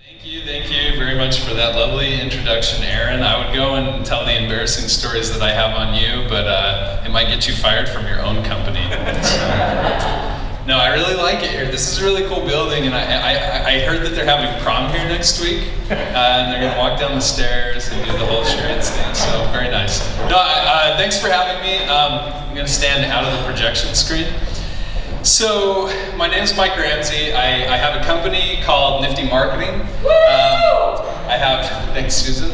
Thank you very much for that lovely introduction, Aaron. I would go and tell the embarrassing stories that I have on you, but it might get you fired from your own company. No, I really like it here. This is a really cool building, and I heard that they're having prom here next week, and they're gonna walk down the stairs and do the whole charades thing, so very nice. No, thanks for having me. I'm gonna stand out of the projection screen. So, my name's Mike Ramsey. I have a company called Nifty Marketing. Thanks Susan.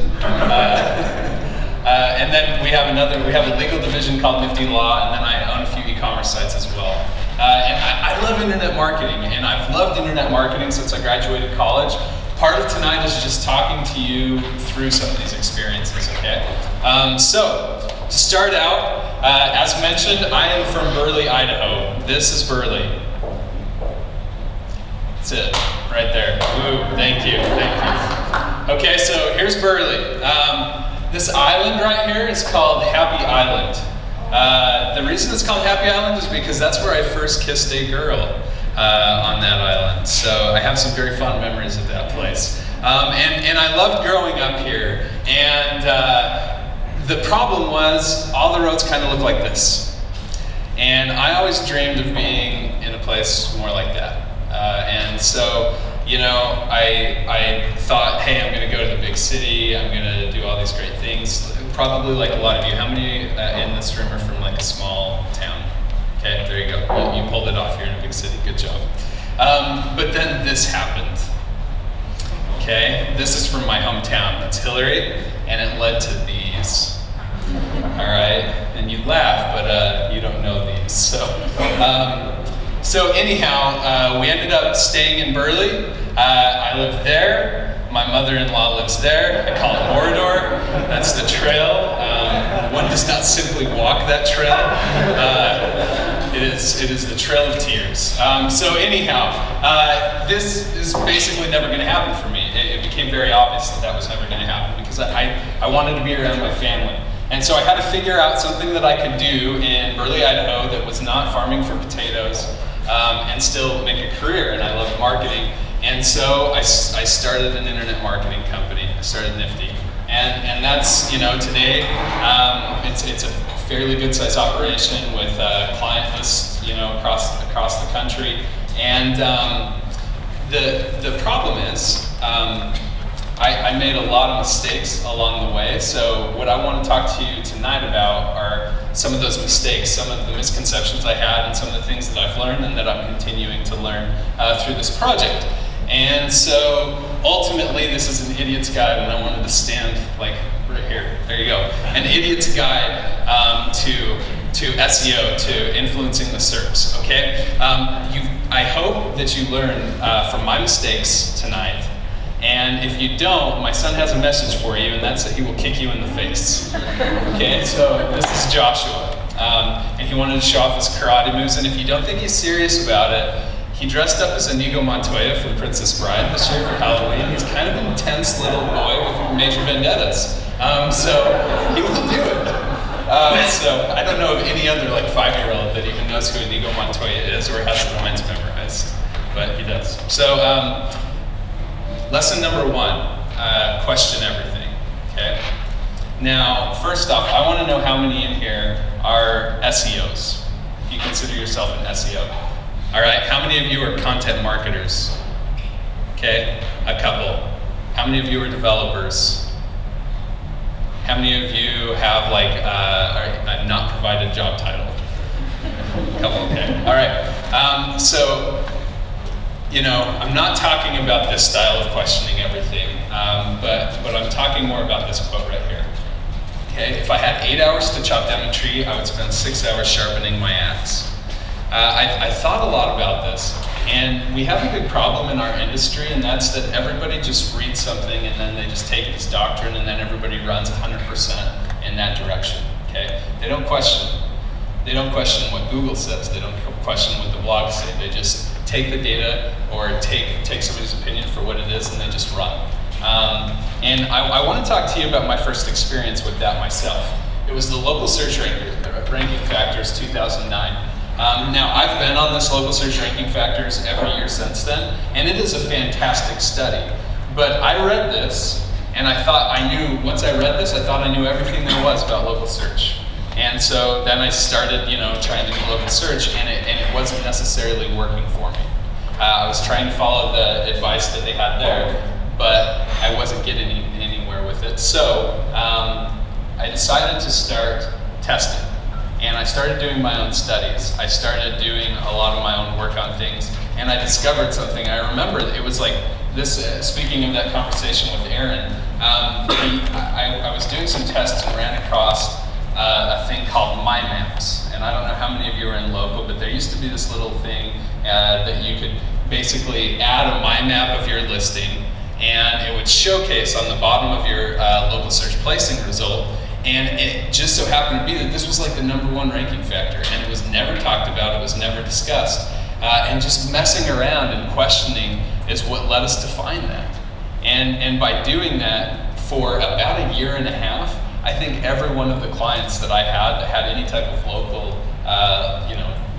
And then we have a legal division called Nifty Law, and then I own a few e-commerce sites as well. And I love internet marketing, and I've loved internet marketing since I graduated college. Part of tonight is just talking to you through some of these experiences, okay? So, to start out, as mentioned, I am from Burley, Idaho. This is Burley. That's it, right there. Woo, thank you. Okay, so here's Burley. This island right here is called Happy Island. The reason it's called Happy Island is because that's where I first kissed a girl on that island. So I have some very fond memories of that place. And I loved growing up here. And the problem was all the roads kind of look like this. And I always dreamed of being in a place more like that. And so, you know, I thought, hey, I'm gonna go to the big city, I'm gonna do all these great things. Probably like a lot of you, how many in this room are from like a small town? Okay, there you go, you pulled it off, you're in a big city, good job. But then this happened. Okay, this is from my hometown, that's Hillary, and it led to these. All right, and you laugh, but you don't know these. So anyhow, we ended up staying in Burley. I live there. My mother-in-law lives there. I call it Morador. That's the trail. One does not simply walk that trail. It is the Trail of Tears. So anyhow, this is basically never going to happen for me. It became very obvious that was never going to happen because I wanted to be around my family. And so I had to figure out something that I could do in Burley, Idaho that was not farming for potatoes and still make a career, and I love marketing. And so I started an internet marketing company. I started Nifty. And that's, you know, today it's a fairly good sized operation with a client list, you know, across the country. And the problem is, I made a lot of mistakes along the way, so what I want to talk to you tonight about are some of those mistakes, some of the misconceptions I had, and some of the things that I've learned and that I'm continuing to learn through this project. And so, ultimately, this is an idiot's guide, and I wanted to stand like right here. There you go. An idiot's guide to SEO, to influencing the SERPs, okay? I hope that you learn from my mistakes tonight. And if you don't, my son has a message for you, and that's that he will kick you in the face. Okay, so this is Joshua. And he wanted to show off his karate moves, and if you don't think he's serious about it, he dressed up as Inigo Montoya from Princess Bride this year for Halloween. He's kind of an intense little boy with major vendettas. So he will do it. So I don't know of any other like 5-year-old that even knows who Inigo Montoya is or has the lines memorized, but he does. So lesson number 1, question everything, okay? Now, first off, I want to know how many in here are SEOs, if you consider yourself an SEO. All right, how many of you are content marketers? Okay, a couple. How many of you are developers? How many of you have like a not provided job title? A couple, okay. All right, so, you know, I'm not talking about this style of questioning everything, but I'm talking more about this quote right here. Okay, if I had 8 hours to chop down a tree, I would spend 6 hours sharpening my axe. I thought a lot about this, and we have a big problem in our industry, and that's that everybody just reads something and then they just take it as doctrine, and then everybody runs 100% in that direction, okay? They don't question. They don't question what Google says. They don't question what the blogs say. They just take the data or take somebody's opinion for what it is, and they just run. And I want to talk to you about my first experience with that myself. It was the local search ranking factors 2009. Now, I've been on this local search ranking factors every year since then, and it is a fantastic study. But I read this, and I thought I knew, once I read this, I thought I knew everything there was about local search. And so then I started, trying to do local search, and it wasn't necessarily working for me. I was trying to follow the advice that they had there, but I wasn't getting anywhere with it. So I decided to start testing. And I started doing my own studies. I started doing a lot of my own work on things, and I discovered something. I remember it was like this, speaking of that conversation with Aaron, I was doing some tests and ran across a thing called My Maps. And I don't know how many of you are in local, but there used to be this little thing that you could basically add a My Map of your listing, and it would showcase on the bottom of your local search placing result. And it just so happened to be that this was like the #1 ranking factor, and it was never talked about, it was never discussed. And just messing around and questioning is what led us to find that. And by doing that for about a year and a half, I think every one of the clients that I had that had any type of local,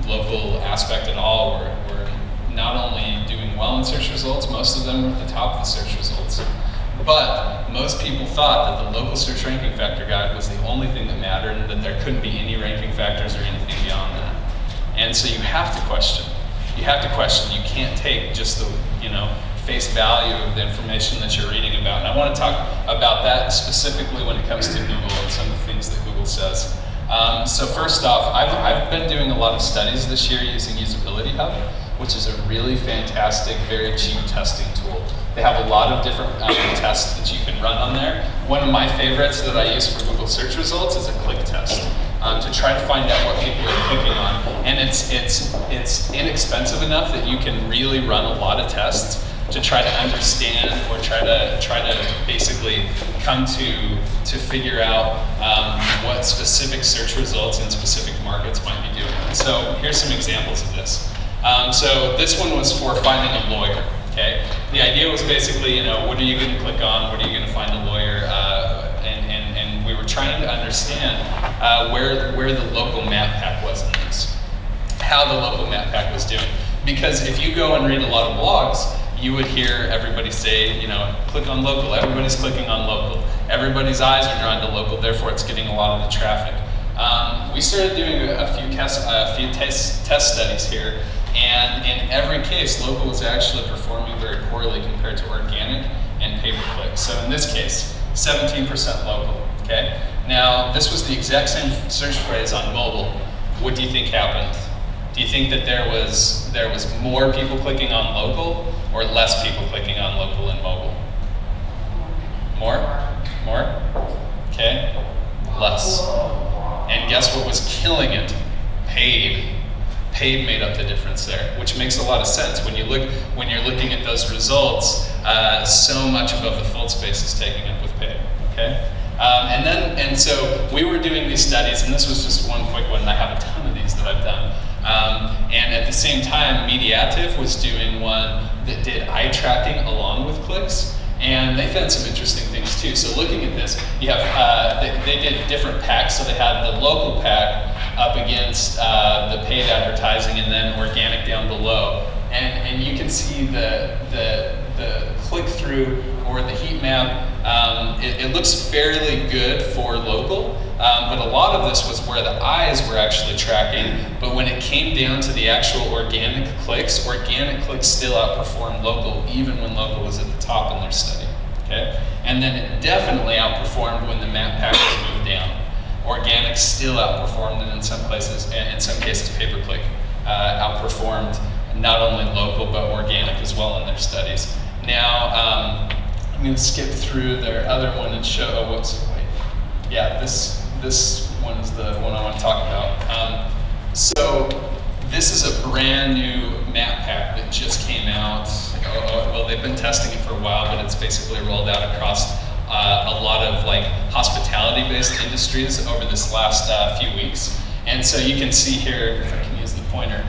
local aspect at all were not only doing well in search results, most of them were at the top of the search results. But most people thought that the local search ranking factor guide was the only thing that mattered, and that there couldn't be any ranking factors or anything beyond that. And so you have to question. You have to question. You can't take just the face value of the information that you're reading about. And I want to talk about that specifically when it comes to Google and some of the things that Google says. So first off, I've been doing a lot of studies this year using Usability Hub, which is a really fantastic, very cheap testing tool. They have a lot of different tests that you can run on there. One of my favorites that I use for Google search results is a click test to try to find out what people are clicking on. And it's inexpensive enough that you can really run a lot of tests to try to understand or try to basically come to figure out what specific search results in specific markets might be doing. So here's some examples of this. So this one was for finding a lawyer. Okay, the idea was basically, what are you going to click on? What are you going to find a lawyer? And we were trying to understand where the local map pack was in this, how the local map pack was doing. Because if you go and read a lot of blogs, you would hear everybody say, click on local. Everybody's clicking on local. Everybody's eyes are drawn to local. Therefore, it's getting a lot of the traffic. We started doing a few test studies here. And in every case, local was actually performing very poorly compared to organic and pay-per-click. So in this case, 17% local, okay? Now, this was the exact same search phrase on mobile. What do you think happened? Do you think that there was more people clicking on local or less people clicking on local and mobile? More? Okay, less. And guess what was killing it? Paid made up the difference there, which makes a lot of sense when you're looking at those results. So much above the fold space is taken up with paid. Okay, and so we were doing these studies, and this was just one quick one. And I have a ton of these that I've done. And at the same time, Mediative was doing one that did eye tracking along with clicks. And they found some interesting things too. So looking at this, you have they did different packs. So they had the local pack up against the paid advertising, and then organic down below. And you can see the click through or the heat map. It looks fairly good for local, but a lot of this was where the eyes were actually tracking. But when it came down to the actual organic clicks still outperformed local, even when local was at the top in their study. Okay, and then it definitely outperformed when the map pack was moved down. Organic still outperformed, and in some cases, pay-per-click outperformed not only local but organic as well in their studies. Now, I'm going to skip through their other one and show this one is the one I want to talk about. So this is a brand new map pack that just came out. Well, they've been testing it for a while, but it's basically rolled out across a lot of hospitality-based industries over this last few weeks. And so you can see here, if I can use the pointer,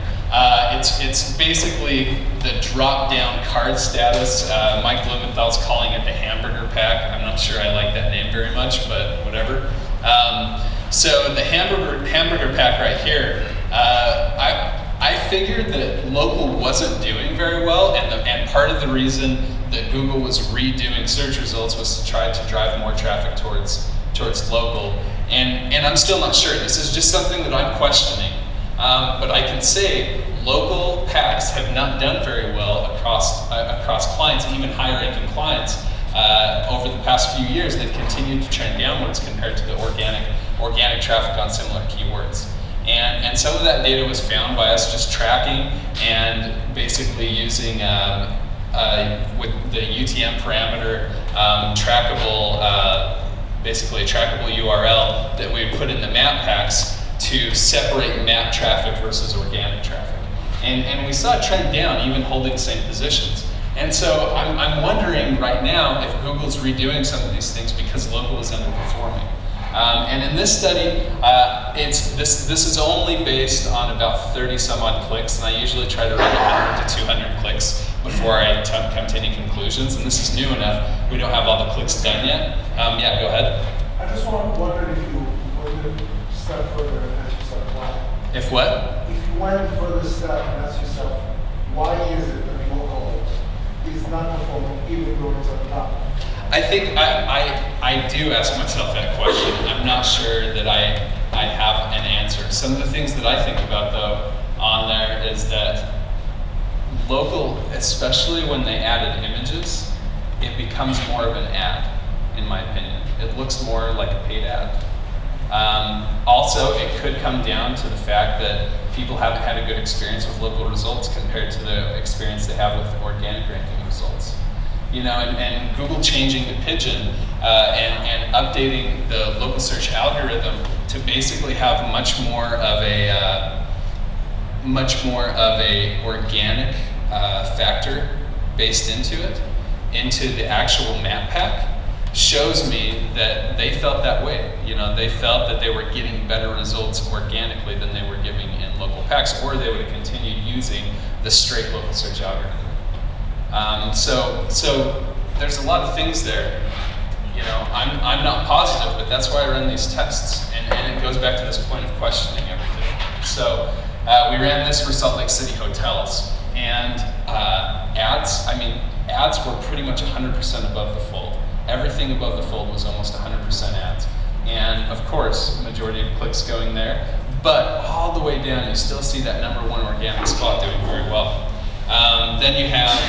it's basically the drop-down card status. Mike Blumenthal's calling it the hamburger pack. I'm not sure I like that name very much, but whatever. So the hamburger pack right here, I figured that local wasn't doing very well, and part of the reason that Google was redoing search results was to try to drive more traffic towards local. And I'm still not sure. This is just something that I'm questioning. But I can say local packs have not done very well across clients, even high-ranking clients. Over the past few years, they've continued to trend downwards compared to the organic traffic on similar keywords. And some of that data was found by us just tracking and basically using with the UTM parameter, basically a trackable URL that we would put in the map packs to separate map traffic versus organic traffic. And we saw it trend down, even holding the same positions. And so I'm wondering right now if Google's redoing some of these things because local is underperforming. And in this study, this is only based on about 30 some odd clicks, and I usually try to run 100 to 200 clicks before I come to any conclusions, and this is new enough. We don't have all the clicks done yet. Yeah, go ahead. I just wondered if you went a step further and ask yourself why. If what? If you went further step and ask yourself, why is it that local is not performing even though it's at the top? I think I do ask myself that question. I'm not sure that I have an answer. Some of the things that I think about, though, on there is that local, especially when they added images, it becomes more of an ad, in my opinion. It looks more like a paid ad. Also, it could come down to the fact that people haven't had a good experience with local results compared to the experience they have with organic ranking results. You know, and Google changing the pigeon and updating the local search algorithm to basically have much more of a organic factor based into the actual map pack, shows me that they felt that way. You know, they felt that they were getting better results organically than they were giving in local packs, or they would have continued using the straight local search algorithm. So there's a lot of things there. You know, I'm not positive, but that's why I run these tests, and it goes back to this point of questioning everything. So we ran this for Salt Lake City hotels, and ads were pretty much 100% above the fold. Everything above the fold was almost 100% ads. And of course, the majority of clicks going there, but all the way down, you still see that #1 organic spot doing very well. Then you have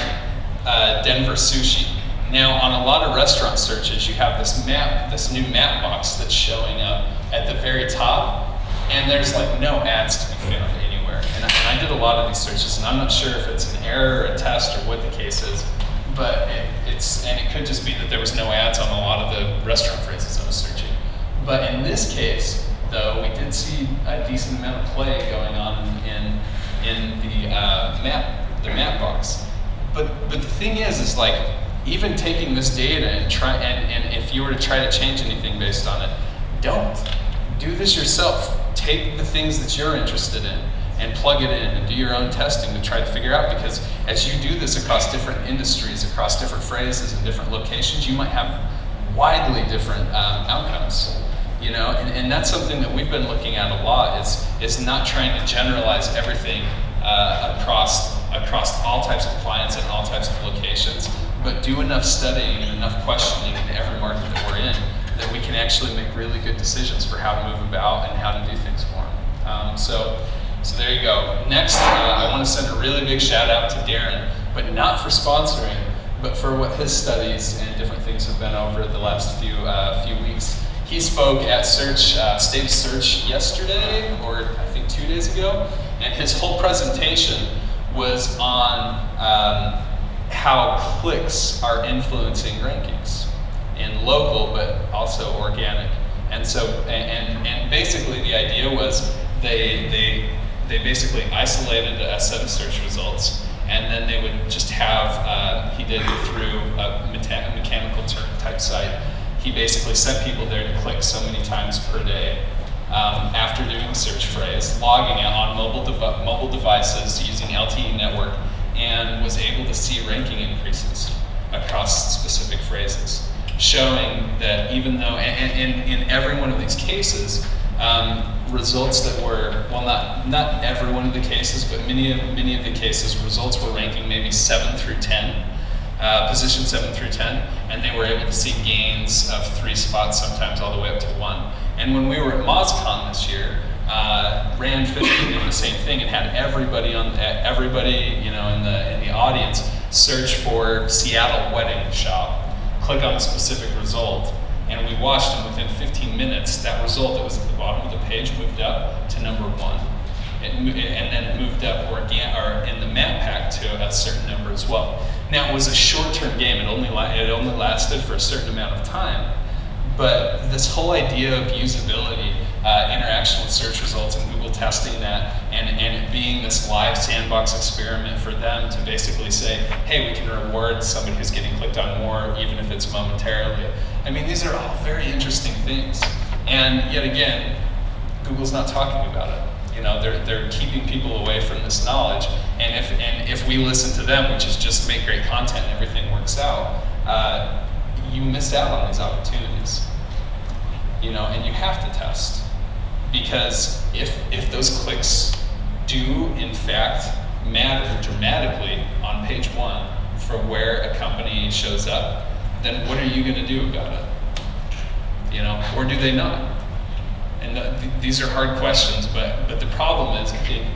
Denver sushi. Now, on a lot of restaurant searches, you have this new map box that's showing up at the very top, and there's like no ads to be found anywhere. And I did a lot of these searches, and I'm not sure if it's an error, a test, or what the case is, but it could just be that there was no ads on a lot of the restaurant phrases I was searching. But in this case, though, we did see a decent amount of play going on in the map box. But the thing is like, even taking this data and if you were to try to change anything based on it, don't. Do this yourself. Take the things that you're interested in and plug it in and do your own testing to try to figure out, because as you do this across different industries, across different phrases and different locations, you might have widely different outcomes. You know, and that's something that we've been looking at a lot, is not trying to generalize everything across all types of clients and all types of locations, but do enough studying and enough questioning in every market that we're in that we can actually make really good decisions for how to move about and how to do things for them. So there you go. Next, I want to send a really big shout out to Darren, but not for sponsoring, but for what his studies and different things have been over the last few weeks. He spoke at State of Search yesterday, or I think 2 days ago, and his whole presentation was on how clicks are influencing rankings in local, but also organic. And so, and basically the idea was they basically isolated a set of search results, and then they would just have, he did it through a mechanical Turk type site. He basically sent people there to click so many times per day after doing the search phrase, logging it on mobile devices using LTE network, and was able to see ranking increases across specific phrases, showing that even though, in every one of these cases, results that were, well, not every one of the cases, but many of the cases, results were ranking maybe 7 through 10. position 7 through 10, and they were able to see gains of 3 spots, sometimes all the way up to 1. And when we were at MozCon this year, Rand Fishkin did the same thing and had everybody in the audience search for Seattle wedding shop, click on a specific result, and we watched, and within 15 minutes, that result that was at the bottom of the page moved up to number 1. And then it moved up in the map pack to a certain number as well. Now, it was a short-term game. It only lasted for a certain amount of time. But this whole idea of usability, interaction with search results, and Google testing that, and it being this live sandbox experiment for them to basically say, hey, we can reward somebody who's getting clicked on more, even if it's momentarily. I mean, these are all very interesting things. And yet again, Google's not talking about it. They're keeping people away from this knowledge, and if we listen to them, which is just make great content and everything works out, you miss out on these opportunities. And you have to test, because if those clicks do in fact matter dramatically on page 1 for where a company shows up, then what are you going to do about it? Or do they not? And these are hard questions, but the problem is, I think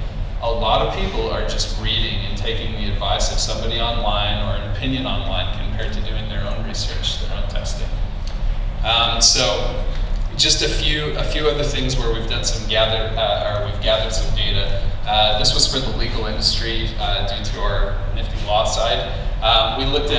a lot of people are just reading and taking the advice of somebody online or an opinion online compared to doing their own research, their own testing. So just a few other things where we've done we've gathered some data. This was for the legal industry due to our nifty law side. We looked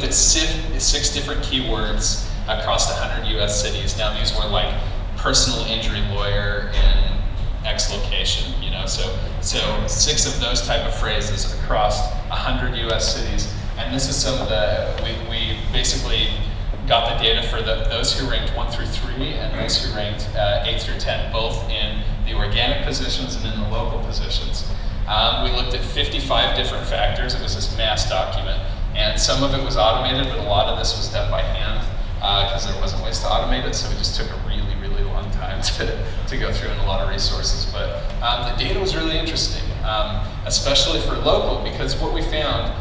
at 6 different keywords across 100 U.S. cities. Now these were like personal injury lawyer in X location, so 6 of those type of phrases across 100 U.S. cities. And this is some of we basically got the data for those who ranked 1 through 3 and those who ranked 8 through 10, both in the organic positions and in the local positions. We looked at 55 different factors. It was this mass document, and some of it was automated, but a lot of this was done by hand because there wasn't ways to automate it, so it just took a really long time to go through and a lot of resources. But the data was really interesting, especially for local, because what we found,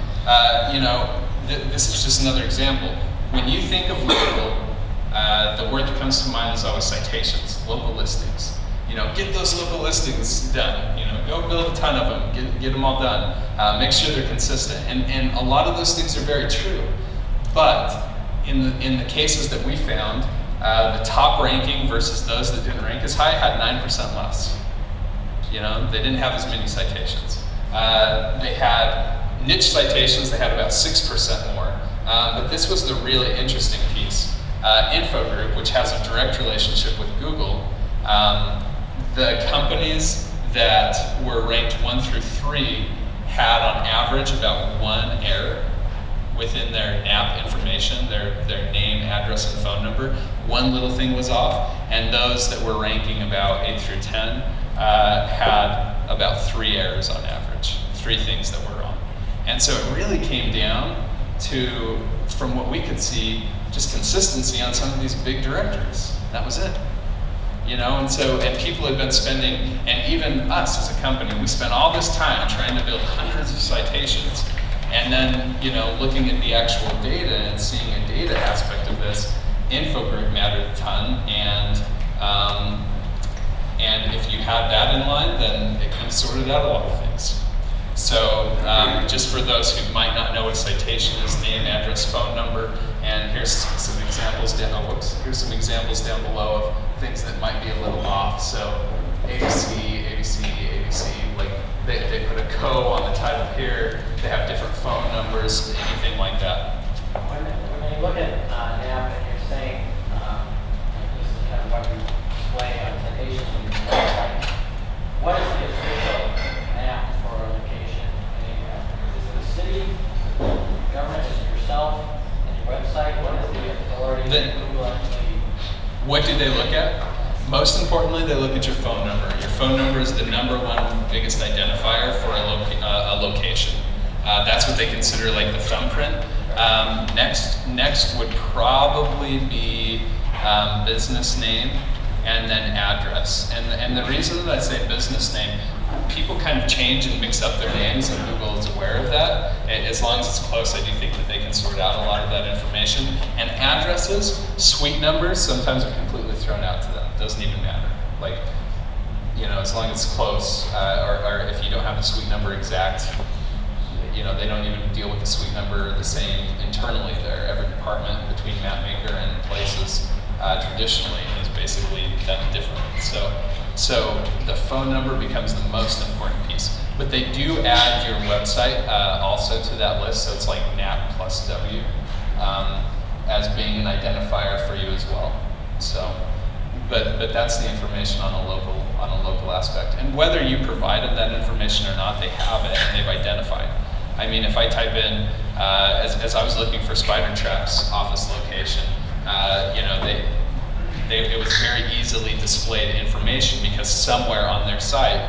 this is just another example. When you think of local, the word that comes to mind is always citations, local listings. Get those local listings done. Go build a ton of them, get them all done. Make sure they're consistent. And a lot of those things are very true. But in the cases that we found, the top ranking versus those that didn't rank as high had 9% less. They didn't have as many citations. They had niche citations, they had about 6% more. But this was the really interesting piece. Info Group, which has a direct relationship with Google, the companies that were ranked 1 through 3 had on average about 1 error within their app information, their name, address, and phone number. 1 little thing was off, and those that were ranking about 8 through 10 had about 3 errors on average, 3 things that were wrong. And so it really came down to, from what we could see, just consistency on some of these big directories. That was it. And people had been spending, and even us as a company, we spent all this time trying to build hundreds of citations. And then, looking at the actual data and seeing a data aspect of this, Info Group mattered a ton, and if you had that in line, then it kind of sorted out a lot of things. So, just for those who might not know what citation is, name, address, phone number, and here's some examples here's some examples down below of things that might be a little off. So, ABC, like they put a co on the title here. They have different phone numbers, anything like that. When you look at an app and you're saying, this is kind of what you display on citations on your website, what is the official app for a location? Is it the city, the government, is it yourself, and your website? What is the authority that Google actually? What do they look at? Most importantly, they look at your phone number. Your phone number is the #1 biggest identifier for a location. That's what they consider like the thumbprint. Next would probably be business name, and then address. And the reason that I say business name, people kind of change and mix up their names, and Google is aware of that. as long as it's close, I do think that they can sort out a lot of that information. And addresses, suite numbers, sometimes are completely thrown out to them. It doesn't even matter. Like, you know, as long as it's close, or if you don't have the suite number exact, you know, they don't even deal with the suite number the same internally there. Every department between MapMaker and Places traditionally is basically done differently. So the phone number becomes the most important piece. But they do add your website also to that list, so it's like NAP plus W as being an identifier for you as well. So, but that's the information on a local aspect. And whether you provided that information or not, they have it and they've identified. I mean, if I type in, as I was looking for Spyder Trap's office location, you know, it was very easily displayed information because somewhere on their site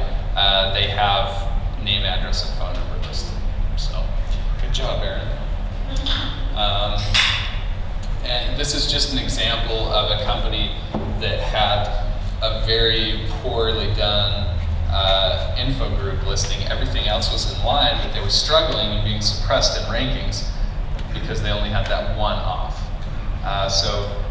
they have name, address, and phone number listed. So, good job, Aaron. And this is just an example of a company that had a very poorly done info group listing. Everything else was in line, but they were struggling and being suppressed in rankings because they only had that one off. So,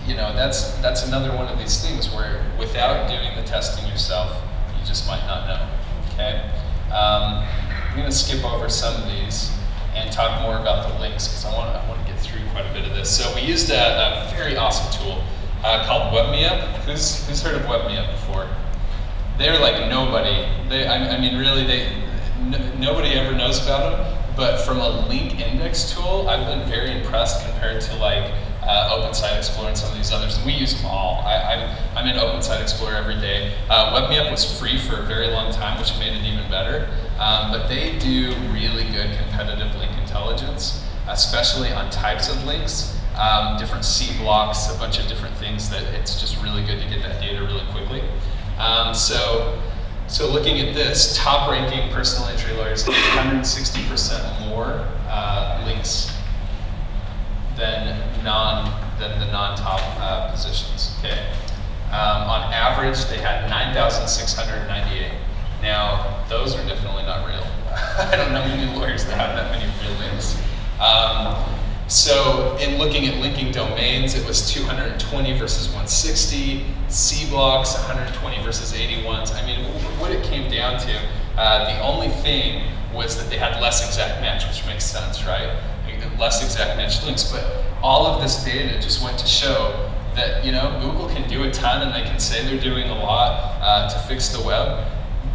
you know, that's another one of these things where without doing the testing yourself, you just might not know. Okay, I'm going to skip over some of these and talk more about the links because I want to get through quite a bit of this. So we used a very awesome tool called WebMeUp. Who's heard of WebMeUp before? They're like nobody. I mean, really, nobody ever knows about them. But from a link index tool, I've been very impressed compared to like Open Site Explorer and some of these others. We use them all. I'm in Open Site Explorer every day. WebMeUp was free for a very long time, which made it even better. But they do really good competitive link intelligence, especially on types of links, different C blocks, a bunch of different things that it's just really good to get that data really quickly. So looking at this, top ranking personal injury lawyers have 160% more links than the non-top positions. Okay. On average, they had 9,698. Now, those are definitely not real. I don't know many lawyers that have that many real links. So in looking at linking domains, it was 220 versus 160. C blocks, 120 versus 81s. I mean, what it came down to, the only thing was that they had less exact match, which makes sense, right? Less exact match links, but all of this data just went to show that, you know, Google can do a ton and they can say they're doing a lot to fix the web,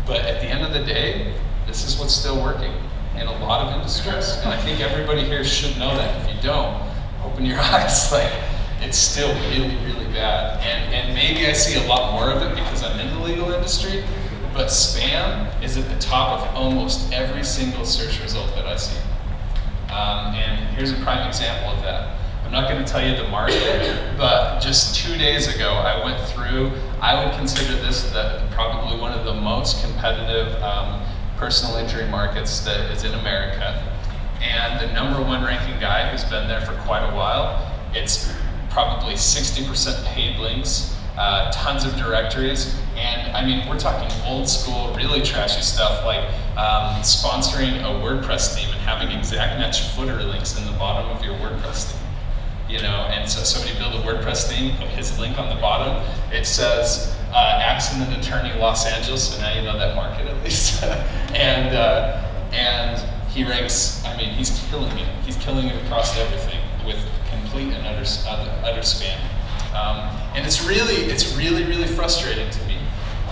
but at the end of the day, this is what's still working in a lot of industries. And I think everybody here should know that. If you don't, open your eyes. Like, it's still really, really bad. And maybe I see a lot more of it because I'm in the legal industry, but spam is at the top of almost every single search result that I see. And here's a prime example of that. I'm not going to tell you the market, but just 2 days ago, I went through, I would consider this probably one of the most competitive personal injury markets that is in America. And the #1 ranking guy who's been there for quite a while, it's probably 60% paid links, tons of directories, and I mean, we're talking old school, really trashy stuff like sponsoring a WordPress theme and having exact match footer links in the bottom of your WordPress theme. You know, and so somebody build a WordPress theme, put his link on the bottom, it says accident attorney Los Angeles, so now you know that market at least. And he ranks, I mean, he's killing it. He's killing it across everything with complete and utter spam. And it's really frustrating to me,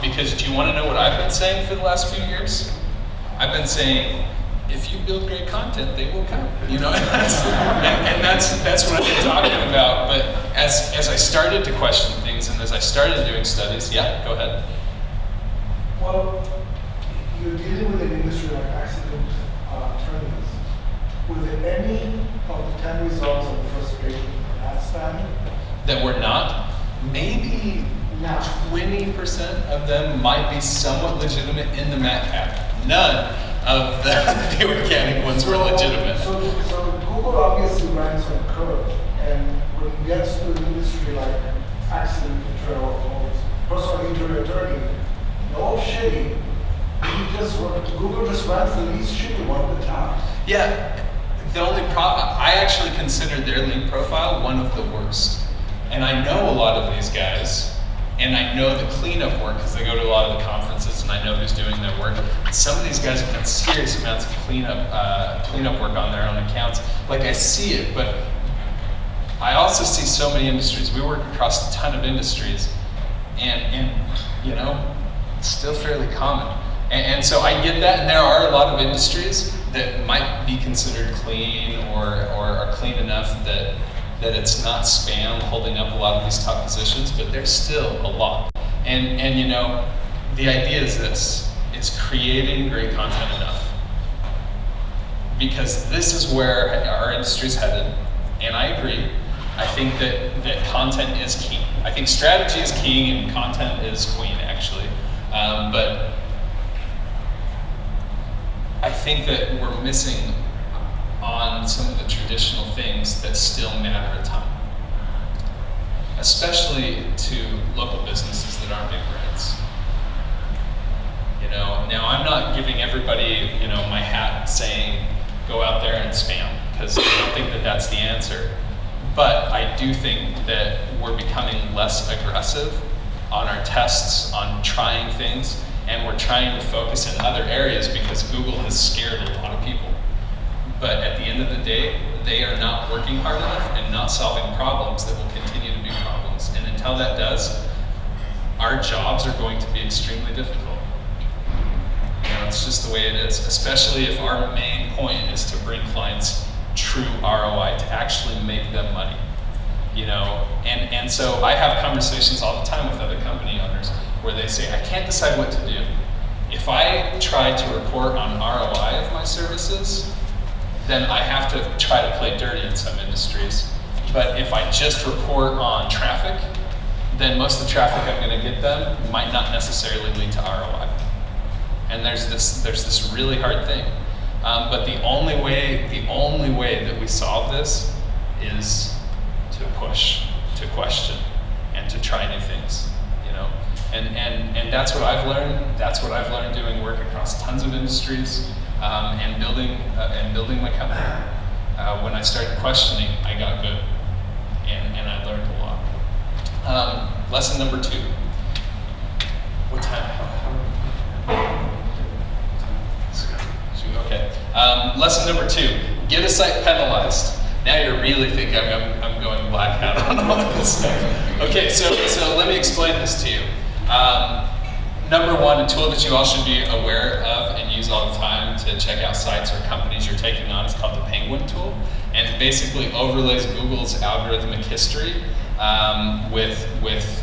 because do you want to know what I've been saying for the last few years? I've been saying, if you build great content, they will come. You know, and that's what I've been talking about. But as I started to question things and as I started doing studies, yeah, go ahead. Well, you're dealing with an industry like accident attorneys. Were there any of the 10 results on the first page ad spam? That were not? Maybe 20% of them might be somewhat legitimate in the Mac tab. None of the organic ones were legitimate. So Google obviously ranks on curve, and when it gets to an industry like accident control or personal injury attorney, they're all shitty. Google just ranks the least shitty one at the top. Yeah, the only problem, I actually consider their lead profile one of the worst. And I know a lot of these guys, and I know the cleanup work because they go to a lot of the conferences and I know who's doing their work. Some of these guys have done serious amounts of cleanup work on their own accounts. Like I see it, but I also see so many industries. We work across a ton of industries, and you know, it's still fairly common. And so I get that, and there are a lot of industries that might be considered clean or are clean enough that it's not spam holding up a lot of these top positions, but there's still a lot. And you know, the idea is this, is creating great content enough. Because this is where our industry's headed, and I agree. I think that content is key. I think strategy is king and content is queen, actually. But I think that we're missing on some of the traditional things that still matter a ton, especially to local businesses that aren't big brands. You know, now I'm not giving everybody, you know, my hat saying go out there and spam, because I don't think that that's the answer. But I do think that we're becoming less aggressive on our tests, on trying things, and we're trying to focus in other areas because Google has scared a lot of people. But at the end of the day, they are not working hard enough and not solving problems that will continue to be problems. And until that does, our jobs are going to be extremely difficult. You know, it's just the way it is, especially if our main point is to bring clients true ROI, to actually make them money. You know, and so I have conversations all the time with other company owners where they say, I can't decide what to do. If I try to report on ROI of my services, then I have to try to play dirty in some industries. But if I just report on traffic, then most of the traffic I'm going to get them might not necessarily lead to ROI. And there's this really hard thing. But the only way that we solve this is to push, to question, and to try new things. You know, and that's what I've learned. That's what I've learned doing work across tons of industries. And building my company. When I started questioning, I got good, and I learned a lot. Lesson number 2. What time? Okay. Lesson number 2: get a site penalized. Now you're really thinking I'm going black hat on all of this stuff. Okay, so let me explain this to you. Number 1, a tool that you all should be aware of and use all the time to check out sites or companies you're taking on is called the Penguin tool. And it basically overlays Google's algorithmic history with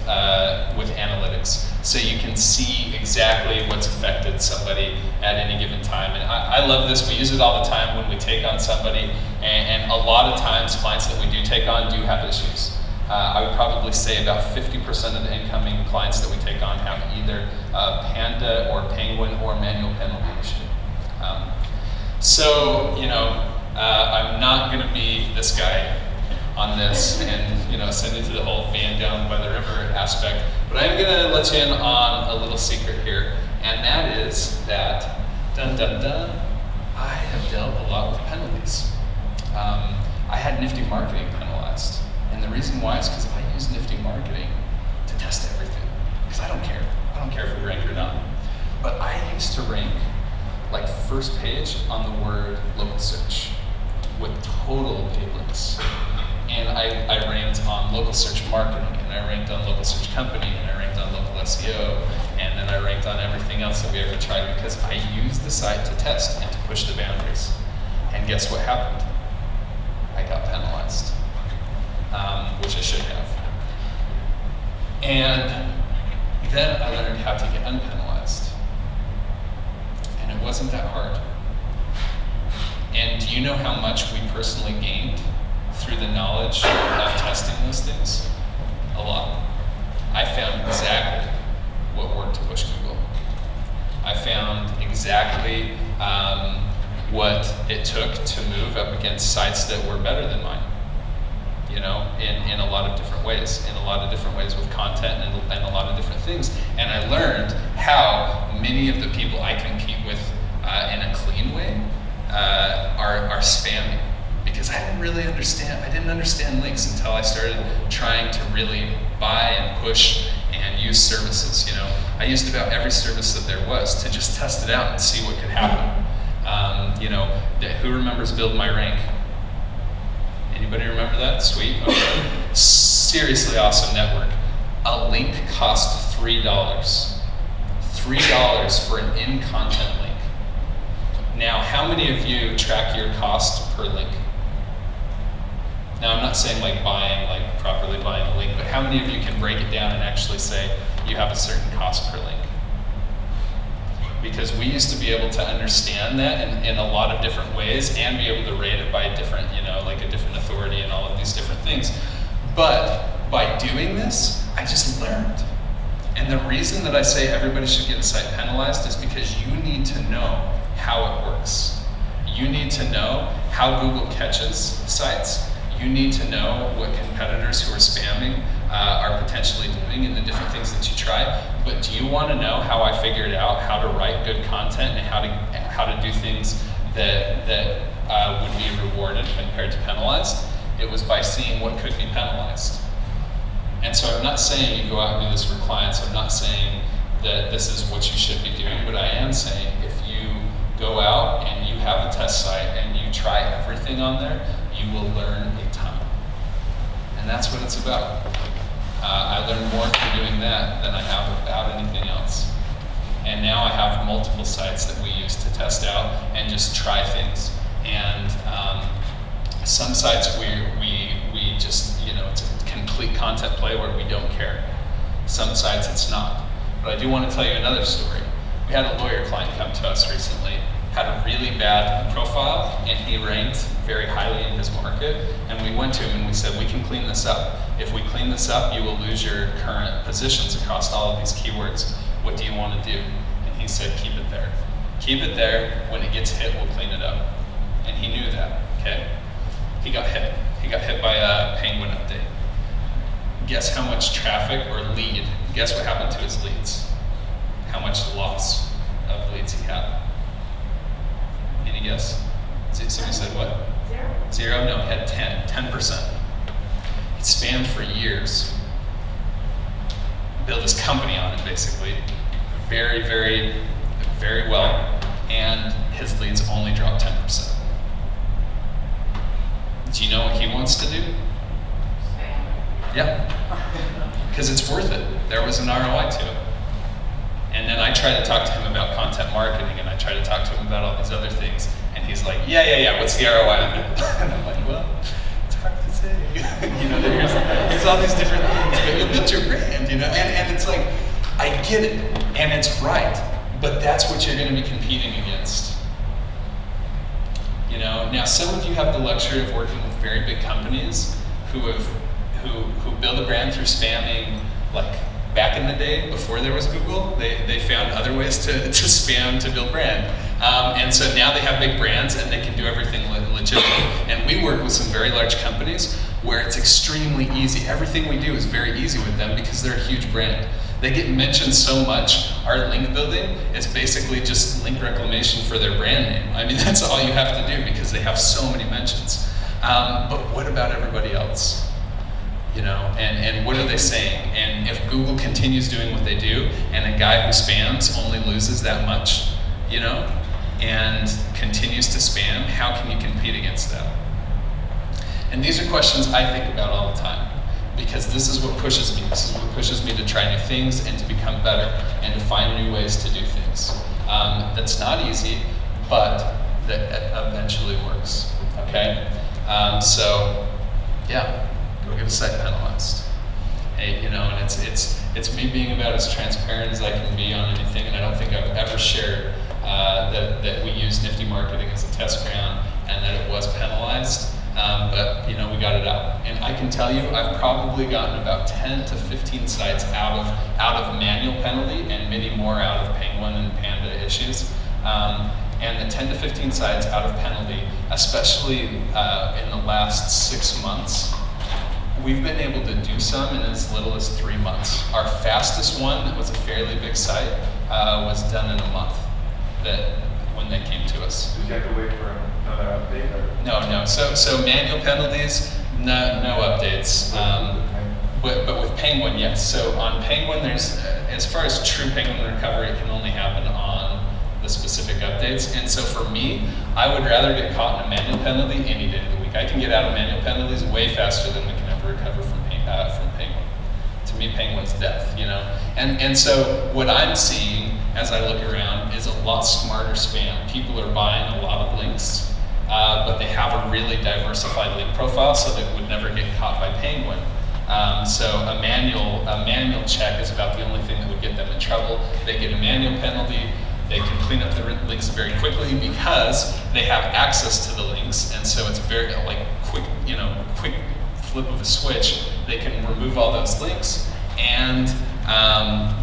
analytics. So you can see exactly what's affected somebody at any given time. And I love this. We use it all the time when we take on somebody. And a lot of times clients that we do take on do have issues. I would probably say about 50% of the incoming clients that we take on have either Panda or Penguin or manual penalty issue. So, you know, I'm not going to be this guy on this and, you know, send you to the whole van down by the river aspect. But I'm going to let you in on a little secret here, and that is that, dun dun dun, I have dealt a lot with penalties. I had Nifty Marketing penalized. And the reason why is because I use Nifty Marketing to test everything. Because I don't care. I don't care if we rank or not. But I used to rank like first page on the word local search with total paid links. And I ranked on local search marketing, and I ranked on local search company, and I ranked on local SEO, and then I ranked on everything else that we ever tried because I used the site to test and to push the boundaries. And guess what happened? I got penalized. Which I should have. And then I learned how to get unpenalized. And it wasn't that hard. And do you know how much we personally gained through the knowledge of testing those things? A lot. I found exactly what worked to push Google. I found exactly what it took to move up against sites that were better than mine. You know, in a lot of different ways, with content and a lot of different things. And I learned how many of the people I compete with in a clean way are didn't understand links until I started trying to really buy and push and use services. You know, I used about every service that there was to just test it out and see what could happen. You know, who remembers Build My Rank? Anybody remember that? Sweet. Okay. Seriously awesome network. A link cost $3. $3 for an in-content link. Now, how many of you track your cost per link? Now, I'm not saying like properly buying a link, but how many of you can break it down and actually say you have a certain cost per link? Because we used to be able to understand that in a lot of different ways and be able to rate it by a different, you know, like a different authority and all of these different things. But by doing this, I just learned. And the reason that I say everybody should get a site penalized is because you need to know how it works. You need to know how Google catches sites. You need to know what competitors who are spamming are potentially doing and the different things that you try. But do you want to know how I figured out how to write good content and how to do things that would be rewarded compared to penalized? It was by seeing what could be penalized. And so I'm not saying you go out and do this for clients. I'm not saying that this is what you should be doing, but I am saying if you go out and you have a test site and you try everything on there, you will learn a ton. And that's what it's about. I learned more from doing that than I have about anything else. And now I have multiple sites that we use to test out and just try things. And some sites we just, you know, it's a complete content play where we don't care. Some sites it's not. But I do want to tell you another story. We had a lawyer client come to us recently, had a really bad profile, and he ranked very highly in his market. And we went to him and we said, we can clean this up. If we clean this up, you will lose your current positions across all of these keywords. What do you want to do? And he said, keep it there. Keep it there. When it gets hit, we'll clean it up. And he knew that, okay? He got hit. He got hit by a Penguin update. Guess how much traffic or lead, guess what happened to his leads? How much loss of leads he had? Any guess? Somebody said what? Zero? No, he had 10%. He spammed for years. Built his company on it, basically. Very, very, very well. And his leads only dropped 10%. Do you know what he wants to do? Yeah. Because it's worth it. There was an ROI to it. And then I tried to talk to him about content marketing, and I tried to talk to him about all these other things. And he's like, yeah, what's the ROI on it? And I'm like, well, it's hard to say. You know, there's all these different things, but you built your brand, you know? And it's like, I get it, and it's right, but that's what you're gonna be competing against. You know, now some of you have the luxury of working with very big companies who build a brand through spamming, like back in the day before there was Google, they found other ways to spam to build brand. And so now they have big brands and they can do everything legitimately. And we work with some very large companies where it's extremely easy. Everything we do is very easy with them because they're a huge brand. They get mentioned so much. Our link building is basically just link reclamation for their brand name. I mean, that's all you have to do because they have so many mentions. But what about everybody else? You know, and what are they saying? And if Google continues doing what they do, and a guy who spams only loses that much, you know, and continues to spam, how can you compete against that? And these are questions I think about all the time, because this is what pushes me. This is what pushes me to try new things and to become better and to find new ways to do things. That's not easy, but that eventually works, okay? So, yeah. Go get a site penalized. Hey, you know, and it's me being about as transparent as I can be on anything, and I don't think I've ever shared that we used Nifty Marketing as a test ground and that it was penalized, but you know, we got it out. And I can tell you, I've probably gotten about 10 to 15 sites out of manual penalty and many more out of Penguin and Panda issues. And the 10 to 15 sites out of penalty, especially in the last 6 months, we've been able to do some in as little as 3 months. Our fastest one, that was a fairly big site, was done in a month. That when they came to us. Did you have to wait for a another update? Or? No. So manual penalties, no updates. But with Penguin, yes. So on Penguin, there's, as far as true Penguin recovery, it can only happen on the specific updates. And so for me, I would rather get caught in a manual penalty any day of the week. I can get out of manual penalties way faster than we can ever recover from Penguin. To me, Penguin's death, you know? And so what I'm seeing as I look around is a lot smarter spam. People are buying a lot of links, but they have a really diversified link profile, so they would never get caught by Penguin. So a manual check is about the only thing that would get them in trouble. They get a manual penalty. They can clean up the links very quickly because they have access to the links, and so it's very quick flip of a switch. They can remove all those links, and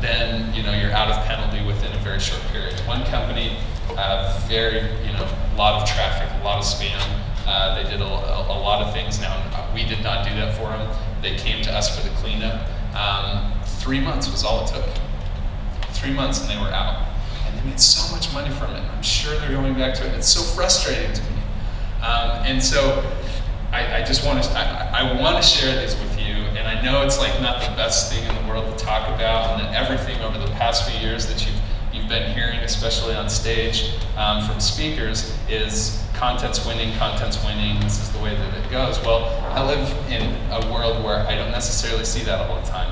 then you're out of penalty within a very short period. One company, a lot of traffic, a lot of spam. They did a lot of things. Now we did not do that for them. They came to us for the cleanup. 3 months was all it took. 3 months and they were out. And they made so much money from it. I'm sure they're going back to it. It's so frustrating to me. And so I just want to, I want to share these with you. And I know it's not the best thing in the world to talk about, and that everything over the past few years that you've been hearing, especially on stage from speakers, is content's winning, this is the way that it goes. Well, I live in a world where I don't necessarily see that all the time.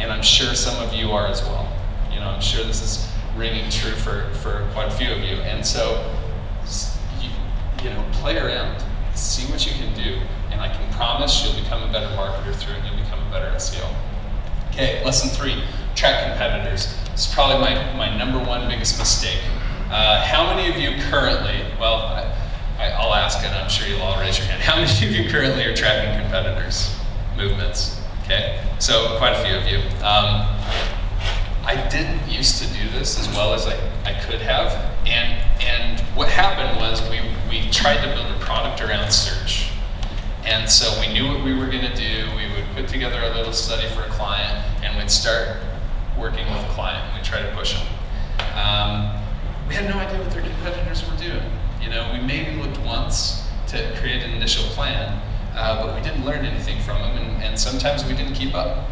And I'm sure some of you are as well. I'm sure this is ringing true for quite a few of you. And so, play around, see what you can do, and I can promise you'll become a better marketer through it, and you'll become a better SEO. Okay, lesson 3, track competitors. This is probably my number one biggest mistake. How many of you currently, well, I'll ask and I'm sure you'll all raise your hand. How many of you currently are tracking competitors' movements? Okay, so quite a few of you. I didn't used to do this as well as I could have, and what happened was we tried to build a product around search. And so we knew what we were going to do. We would put together a little study for a client, and we'd start working with a client, and we'd try to push them. We had no idea what their competitors were doing. We maybe looked once to create an initial plan, but we didn't learn anything from them, and sometimes we didn't keep up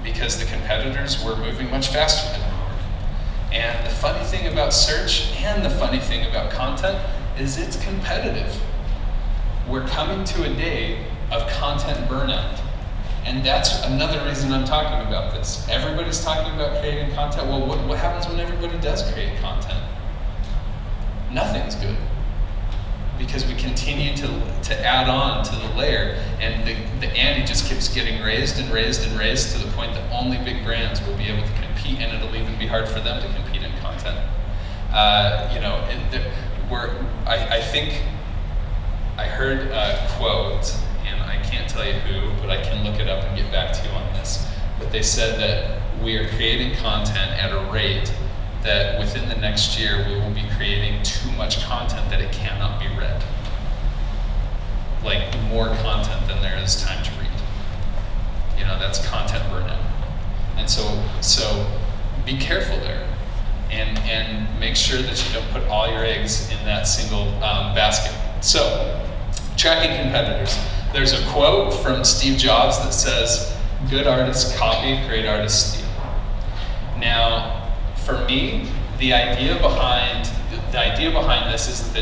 because the competitors were moving much faster than we were. And the funny thing about search and the funny thing about content is it's competitive. We're coming to a day of content burnout. And that's another reason I'm talking about this. Everybody's talking about creating content. Well, what happens when everybody does create content? Nothing's good. Because we continue to add on to the layer, and the ante just keeps getting raised and raised and raised to the point that only big brands will be able to compete, and it'll even be hard for them to compete in content. I think I heard a quote, and I can't tell you who, but I can look it up and get back to you on this. But they said that we are creating content at a rate that within the next year we will be creating too much content that it cannot be read. More content than there is time to read. That's content burnout. And so be careful there, and make sure that you don't put all your eggs in that single basket. So, tracking competitors. There's a quote from Steve Jobs that says, "Good artists copy, great artists steal." Now, for me, the idea behind this isn't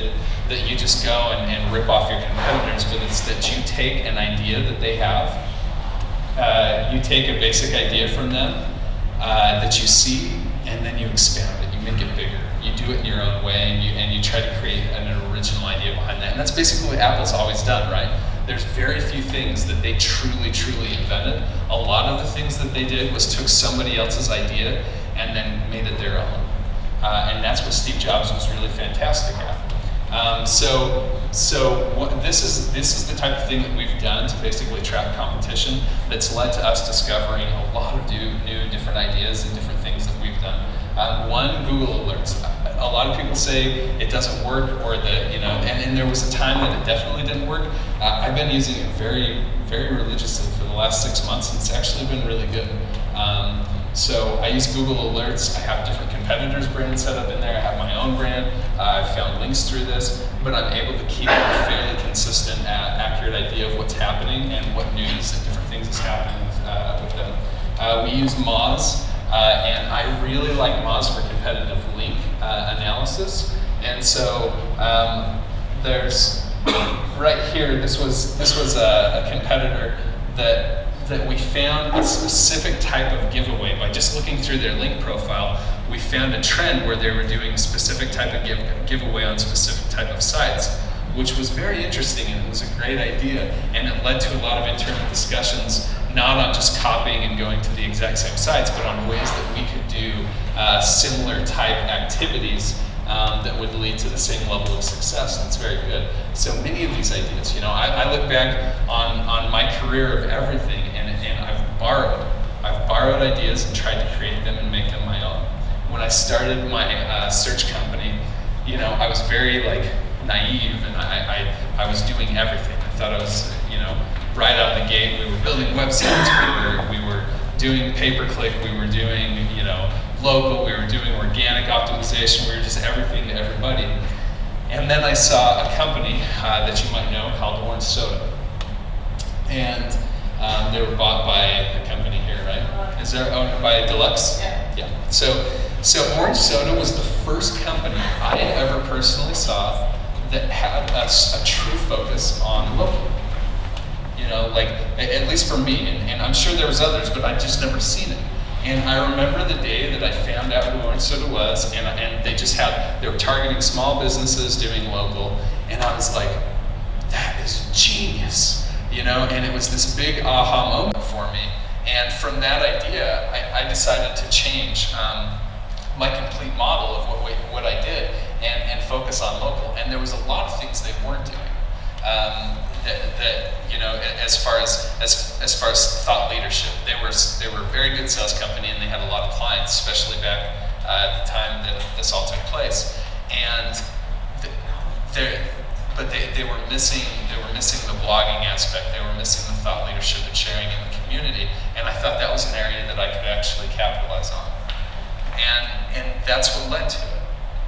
that you just go and rip off your competitors, but it's that you take an idea that they have, you take a basic idea from them that you see, and then you expand it, you make it bigger. You do it in your own way, and you try to create an original idea behind that. And that's basically what Apple's always done, right? There's very few things that they truly, truly invented. A lot of the things that they did was took somebody else's idea and then made it their own. And that's what Steve Jobs was really fantastic at. This is the type of thing that we've done to basically track competition that's led to us discovering a lot of new different ideas and different things that we've done. One, Google Alerts. A lot of people say it doesn't work, or that, and there was a time that it definitely didn't work. I've been using it very, very religiously for the last 6 months, and it's actually been really good. So I use Google Alerts. I have different competitors' brands set up in there. I have my own brand. I've found links through this, but I'm able to consistent, accurate idea of what's happening and what news and different things is happening with them. We use Moz, and I really like Moz for competitive link analysis. And so there's right here. This was a competitor that we found a specific type of giveaway by just looking through their link profile. We found a trend where they were doing a specific type of giveaway on specific type of sites, which was very interesting, and it was a great idea, and it led to a lot of internal discussions, not on just copying and going to the exact same sites, but on ways that we could do similar type activities that would lead to the same level of success, and it's very good. So many of these ideas, you know, I look back on my career of everything, and I've borrowed ideas and tried to create them and make them my own. When I started my search company, you know, I was very naive, and I was doing everything. I thought I was, you know, right out of the gate. We were building websites, we were doing pay-per-click, we were doing, you know, local, we were doing organic optimization, we were just everything to everybody. And then I saw a company that you might know called Orange Soda. And they were bought by a company here, right? Is there owned by Deluxe? Yeah. So Orange Soda was the first company I ever personally saw that had a true focus on local. You know, like, at least for me, and I'm sure there was others, but I'd just never seen it. And I remember the day that I found out who Orange Soda was, and they were targeting small businesses doing local, and I was like, that is genius, you know? And it was this big aha moment for me. And from that idea, I decided to change my complete model of what I did and focus on local. And there was a lot of things they weren't doing. That you know, as far as thought leadership, they were a very good sales company, and they had a lot of clients, especially back at the time that this all took place. And they were missing the blogging aspect. They were missing the thought leadership and sharing in the community. And I thought that was an area that I could actually capitalize on. And that's what led to it.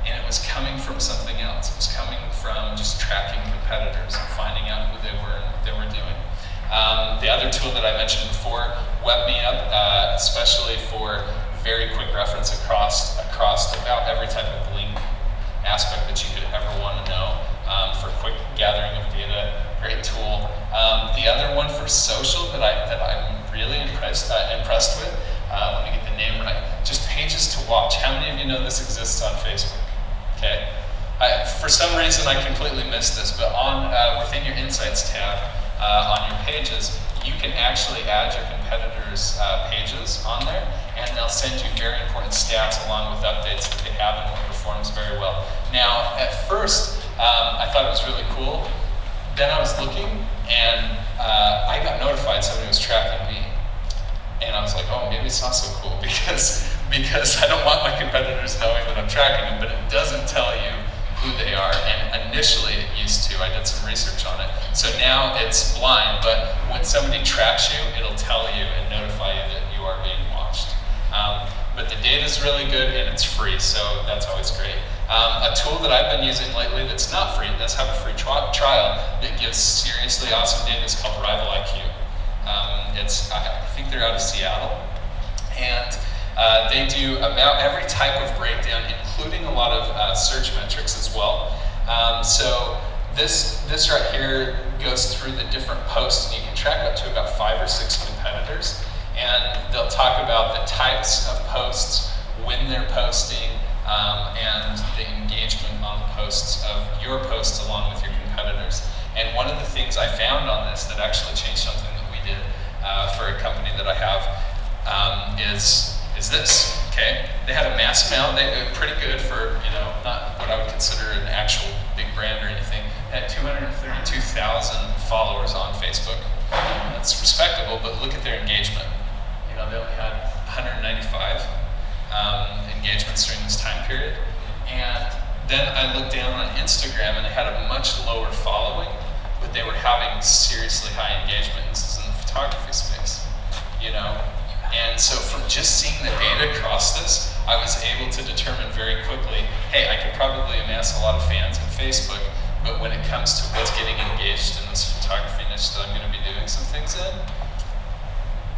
And it was coming from something else. It was coming from just tracking competitors and finding out who they were and what they were doing. The other tool that I mentioned before, WebMeUp, especially for very quick reference across about every type of link aspect that you could ever want to know, for quick gathering of data, great tool. The other one for social that I'm really impressed with, let me get the name right, just Pages to Watch. How many of you know this exists on Facebook? Okay. For some reason, I completely missed this, but within your Insights tab on your pages, you can actually add your competitors' pages on there, and they'll send you very important stats along with updates that they have and what performs very well. Now, at first, I thought it was really cool. Then I was looking, and I got notified somebody was tracking me. And I was like, oh, maybe it's not so cool because I don't want my competitors knowing that I'm tracking them, but it doesn't tell you who they are. And initially it used to. I did some research on it. So now it's blind, but when somebody tracks you, it'll tell you and notify you that you are being watched. But the data is really good and it's free, so that's always great. A tool that I've been using lately that's not free, does have a free trial, that gives seriously awesome data, is called Rival IQ. I think they're out of Seattle, and they do about every type of breakdown, including a lot of search metrics as well. So this right here goes through the different posts, and you can track up to about 5 or 6 competitors, and they'll talk about the types of posts, when they're posting, and the engagement on the posts of your posts along with your competitors. And one of the things I found on this that actually changed something that we did for a company that I have is this, okay? They had a mass amount. They're pretty good for, you know, not what I would consider an actual big brand or anything. They had 232,000 followers on Facebook. That's respectable, but look at their engagement. You know, they only had 195 engagements during this time period. And then I looked down on Instagram, and they had a much lower following, but they were having seriously high engagement. This is in the photography space, you know? And so from just seeing the data across this, I was able to determine very quickly, hey, I could probably amass a lot of fans on Facebook, But when it comes to what's getting engaged in this photography niche that I'm going to be doing some things in,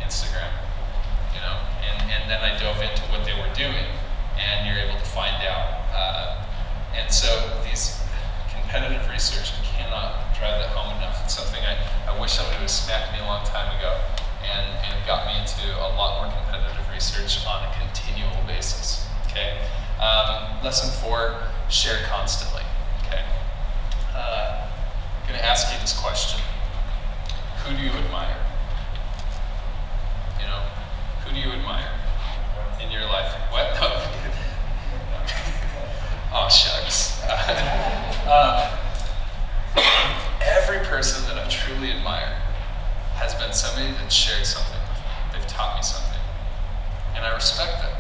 Instagram, you know, and then I dove into what they were doing, and you're able to find out. And so these competitive research, I cannot drive that home enough. It's something I wish somebody would have smacked me a long time ago, and got me into a lot more competitive research on a continual basis. Okay. Lesson 4: share constantly. Okay. I'm going to ask you this question: who do you admire? You know, who do you admire in your life? What? No. Oh, shucks. Every person that I truly admire has been somebody that shared something with me. They've taught me something. And I respect them.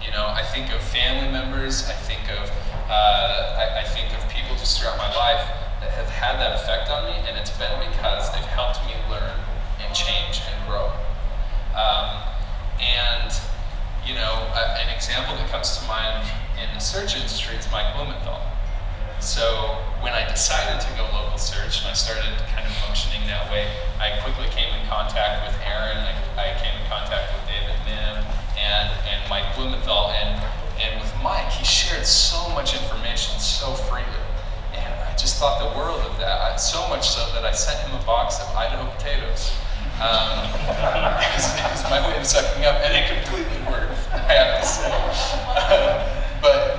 You know, I think of family members, I think of people just throughout my life that have had that effect on me, and it's been because they've helped me learn and change and grow. And you know, an example that comes to mind in the search industry is Mike Blumenthal. So when I decided to go local search and I started kind of functioning that way, I quickly came in contact with Aaron, I came in contact with David Nim and Mike Blumenthal, and with Mike, he shared so much information so freely. And I just thought the world of that, so much so that I sent him a box of Idaho potatoes. It was my way of sucking up, and it completely worked, I have to say. But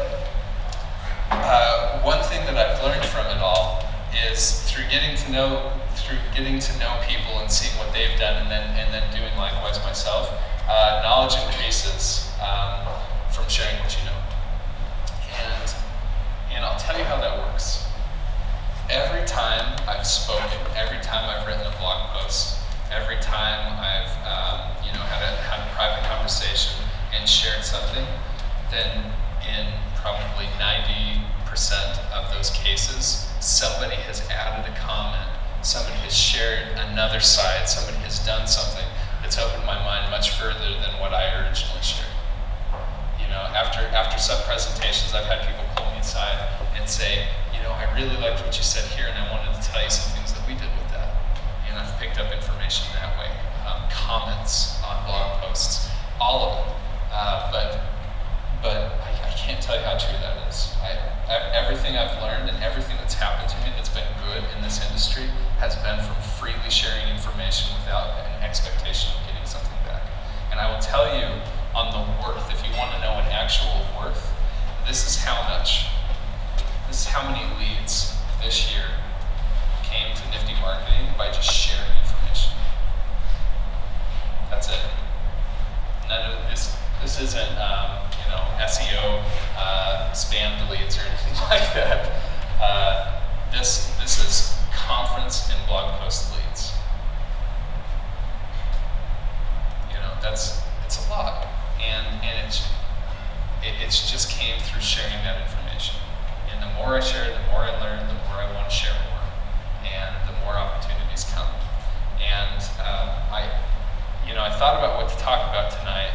one thing that I've learned from it all is through getting to know people and seeing what they've done, and then doing likewise myself, knowledge increases from sharing what you know. And I'll tell you how that works. Every time I've spoken, every time I've written a blog post, every time I've had a private conversation and shared something, then in probably 90% of those cases, somebody has added a comment, somebody has shared another side, somebody has done something that's opened my mind much further than what I originally shared. You know, after some presentations, I've had people pull me aside and say, you know, I really liked what you said here, and I wanted to tell you some things that we did with that. And I've picked up information that way, comments on blog posts, all of them. But I can't tell you how true that is. Everything I've learned and everything that's happened to me that's been good in this industry has been from freely sharing information without an expectation of getting something back. And I will tell you on the worth, if you want to know an actual worth, this is how many leads this year came to Nifty Marketing by just sharing information. That's it. None of this isn't SEO spam leads or anything like that. This is conference and blog post leads. You know, it's a lot, and it's just came through sharing that information. And the more I share, the more I learn, the more I want to share more, and the more opportunities come. And I thought about what to talk about tonight,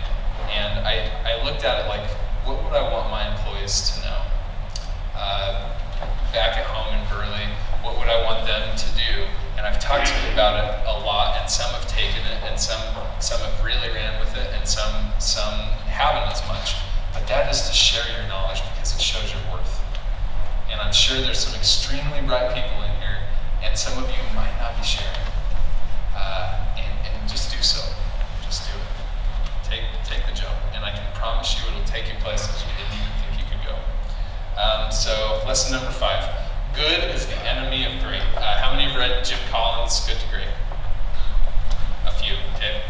and I looked at it like, what would I want my employees to know? Back at home in Burley, what would I want them to do? And I've talked to them about it a lot, and some have taken it, and some have really ran with it, and some haven't as much. But that is to share your knowledge, because it shows your worth. And I'm sure there's some extremely bright people in here, and some of you might not be sharing. And just do so. Just do it. Take the jump, and I can promise you it'll take you places you didn't even think you could go. So lesson number 5: good is the enemy of great. How many have read Jim Collins' Good to Great? A few. Okay.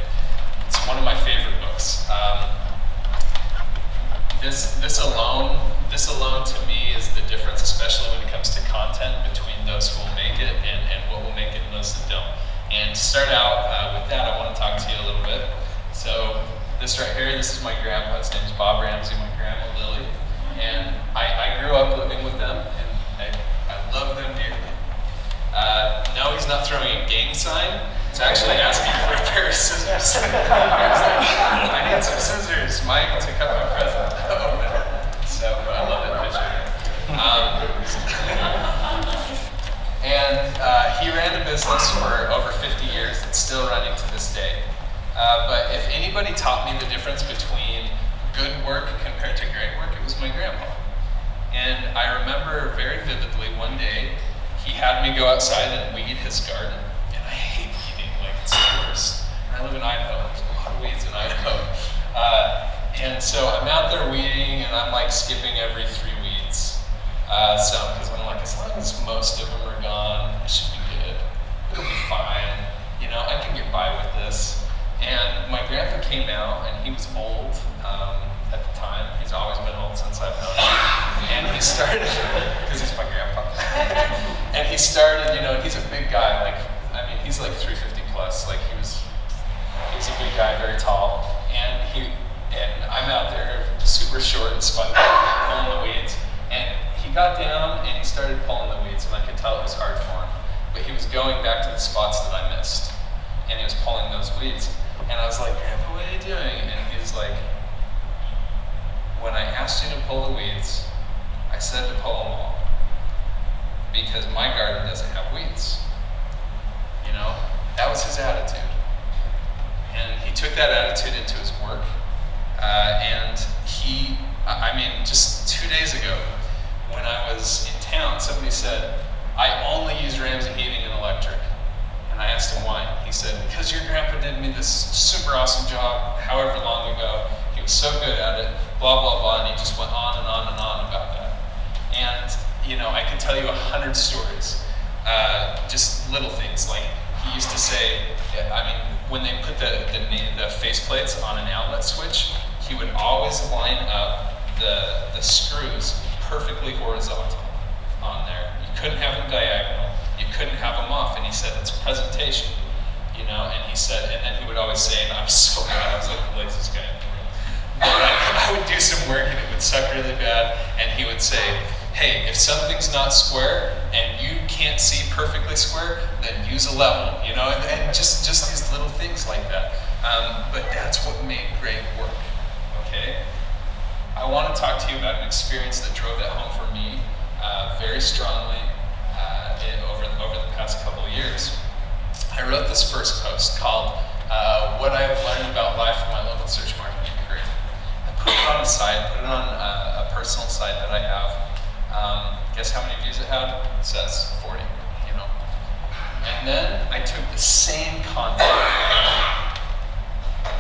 It's one of my favorite books. This alone to me is the difference, especially when it comes to content, between those who will make it and what will make it and those that don't. And to start out with that, I want to talk to you a little bit. So this right here, this is my grandpa. His name's Bob Ramsey, my grandma Lily. And I grew up living with them, and I love them dearly. No, he's not throwing a gang sign. He's actually asking for a pair of scissors. I need some scissors, Mike, to cut my present. So I love that picture. business for over 50 years. It's still running to this day. But if anybody taught me the difference between good work compared to great work, it was my grandpa. And I remember very vividly one day, he had me go outside and weed his garden. And I hate weeding, like it's the worst. And I live in Idaho, there's a lot of weeds in Idaho. And so I'm out there weeding and I'm like skipping every 3 weeds. Because I'm like, as long as most of them are gone, it should be good. It'll be fine. You know, I can get by with this. And my grandpa came out, and he was old at the time. He's always been old since I've known him. And he started, because he's my grandpa. And he started, you know, he's a big guy. Like, I mean, he's like 350 plus. Like, he's a big guy, very tall. And I'm out there super short and spun pulling the weeds. And he got down and he started pulling the weeds, and I could tell it was hard for him. But he was going back to the spots that I missed. And he was pulling those weeds. And I was like, Grandpa, what are you doing? And he's like, when I asked you to pull the weeds, I said to pull them all. Because my garden doesn't have weeds. You know, that was his attitude. And he took that attitude into his work. Just 2 days ago, when I was in town, somebody said, I only use Ramsey heating and electric. And I asked him why. He said, because your grandpa did me this super awesome job however long ago. He was so good at it, blah, blah, blah. And he just went on and on and on about that. And, you know, I could tell you 100 stories. Just little things. Like, he used to say, when they put the faceplates on an outlet switch, he would always line up the screws perfectly horizontal on there. You couldn't have them diagonal. You couldn't have them off. And he said, it's presentation, you know. And he said, and then he would always say, and I was so mad, I was like the laziest guy in the room. But I would do some work and it would suck really bad. And he would say, hey, if something's not square and you can't see perfectly square, then use a level, you know. And just these little things like that. But that's what made great work. Okay. I want to talk to you about an experience that drove that home for me very strongly over the past couple of years. I wrote this first post called What I Have Learned About Life from My Local Search Marketing Career. I put it on a site, put it on a personal site that I have. Guess how many views it had? It says 40, you know. And then I took the same content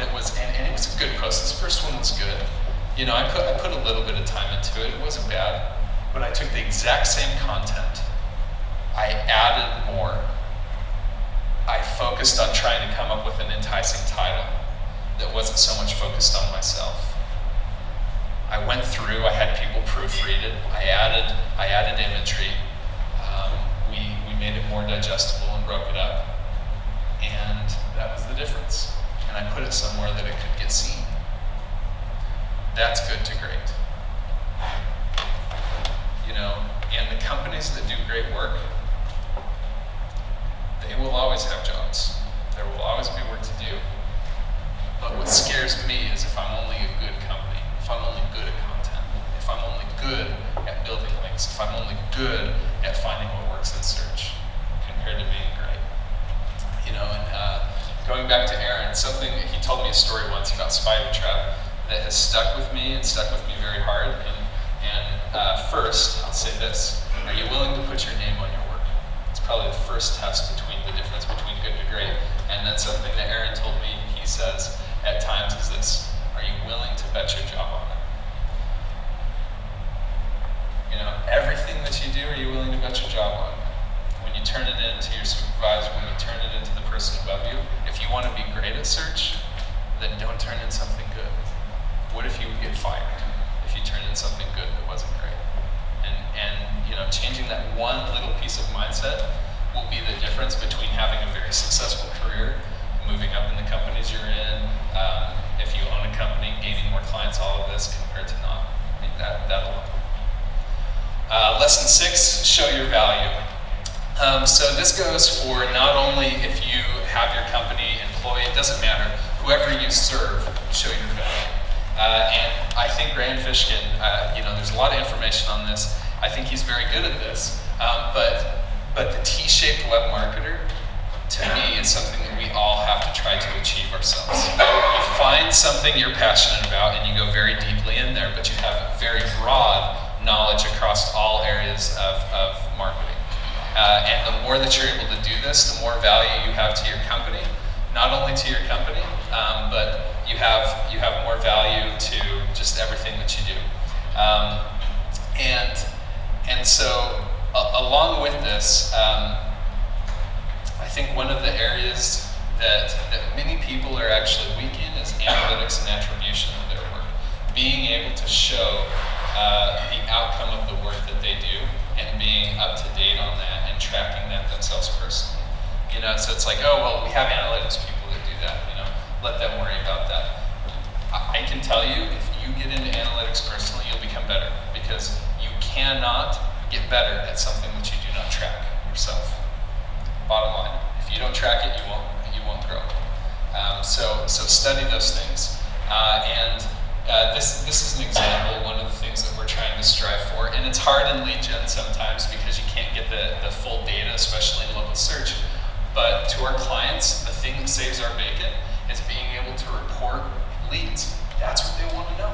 that was, and it was a good post. This first one was good. You know, I put a little bit of time into it. It wasn't bad. But I took the exact same content. I added more. I focused on trying to come up with an enticing title that wasn't so much focused on myself. I went through, I had people proofread it. I added imagery. We made it more digestible and broke it up. And that was the difference. And I put it somewhere that it could get seen. That's good to great. You know, and the companies that do great work, they will always have jobs. There will always be work to do. But what scares me is if I'm only a good company, if I'm only good at content, if I'm only good at building links, if I'm only good at finding what works in search, compared to being great. You know, and going back to Aaron, he told me a story once about Spyder Trap that has stuck with me and stuck with me very hard. And first, I'll say this: are you willing to put your name on your work? It's probably the first test between the difference between good to great. And then something that Aaron told me, he says at times, is this: are you willing to bet your job on it? You know, everything that you do, are you willing to bet your job on? When you turn it into your supervisor, when you turn it into the person above you, if you want to be great at search, then don't turn in something good. What if you would get fired if you turned in something good that wasn't great? And you know, changing that one little piece of mindset will be the difference between having a very successful career, moving up in the companies you're in, if you own a company, gaining more clients, all of this, compared to not. I think that alone. Lesson 6, show your value. So this goes for not only if you have your company, employee, it doesn't matter, whoever you serve, show your value. And I think Rand Fishkin, you know, there's a lot of information on this. I think he's very good at this. But the T-shaped web marketer something you're passionate about and you go very deeply in there, but you have very broad knowledge across all areas of marketing. And the more that you're able to do this, the more value you have to your company, not only to your company, but you have more value to just everything that you do. And so along with this, I think one of the areas that many people are actually weak in is analytics and attribution of their work. Being able to show the outcome of the work that they do and being up to date on that and tracking that themselves personally. So it's like, oh, well, we have analytics people that do that, let them worry about that. I can tell you, if you get into analytics personally, you'll become better, because you cannot get better at something that you do not track yourself. Bottom line, if you don't track it, you won't grow. So study those things. This is an example, one of the things that we're trying to strive for, and it's hard in lead gen sometimes because you can't get the full data, especially in local search. But to our clients, the thing that saves our bacon is being able to report leads. That's what they want to know.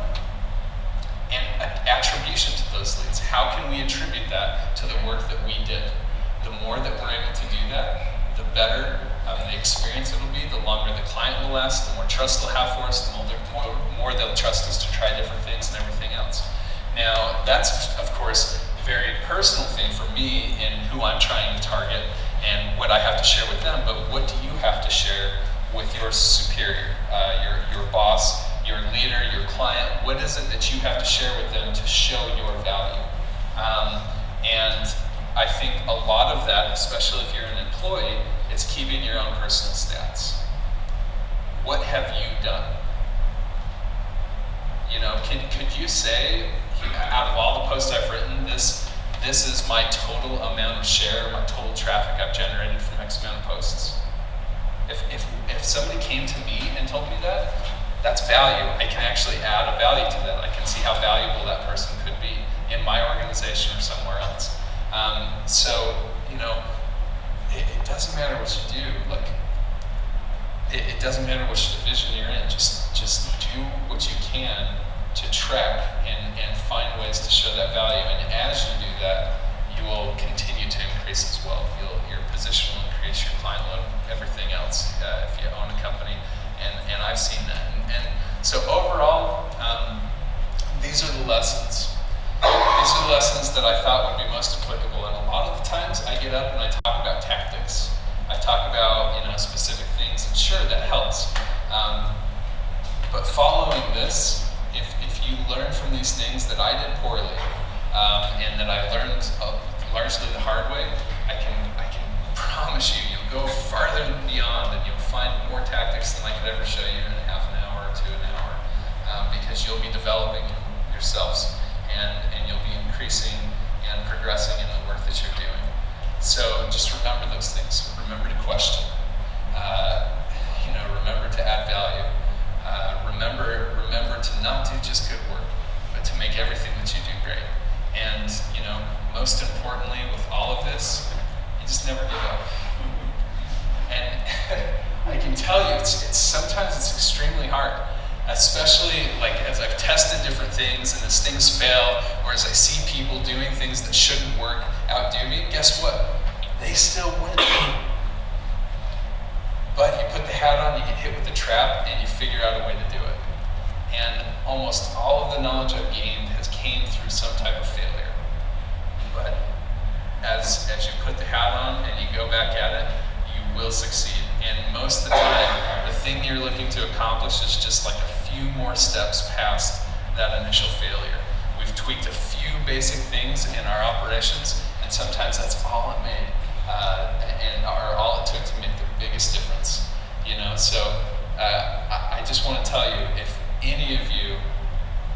And attribution to those leads. How can we attribute that to the work that we did? The more that we're able to do that, the better the experience it'll be, the longer the client will last, the more trust they'll have for us, the more they'll trust us to try different things and everything else. Now, that's, of course, a very personal thing for me in who I'm trying to target and what I have to share with them, but what do you have to share with your superior, your boss, your leader, your client? What is it that you have to share with them to show your value? And I think a lot of that, especially if you're an employee, is keeping your own personal stats. What have you done? Could you say, out of all the posts I've written, this is my total amount of share, my total traffic I've generated from X amount of posts? If somebody came to me and told me that, that's value. I can actually add a value to that. I can see how valuable that person could be in my organization or somewhere else. It doesn't matter what you do. It doesn't matter which division you're in. Just do what you can to track and find ways to show that value. And as you do that, you will continue to increase as well. Your position will increase, your client load, everything else if you own a company. And I've seen that. And so overall, these are the lessons. These are the lessons that I thought would be most applicable. And a lot of the times I get up and I talk about tactics. I talk about specific things, and sure, that helps. But following this, if you learn from these things that I did poorly, and that I learned largely the hard way, I can promise you'll go farther and beyond, and you'll find more tactics than I could ever show you in half an hour to an hour, because you'll be developing yourselves, and you'll be increasing and progressing in the work that you're doing. So just remember those things. Remember to question. Remember to add value. Remember to not do just good work, but to make everything that you do great. And most importantly, with all of this, you just never give up. And I can tell you, sometimes it's extremely hard, especially as I've tested different things and as things fail, or as I see people doing things that shouldn't work outdo me. Guess what? They still win. But you put the hat on, you get hit with the trap, and you figure out a way to do it. And almost all of the knowledge I've gained has came through some type of failure. But as you put the hat on and you go back at it, you will succeed. And most of the time, the thing you're looking to accomplish is just a few more steps past that initial failure. We've tweaked a few basic things in our operations, and sometimes that's all it made, or all it took to make the biggest difference. So I just want to tell you, if any of you,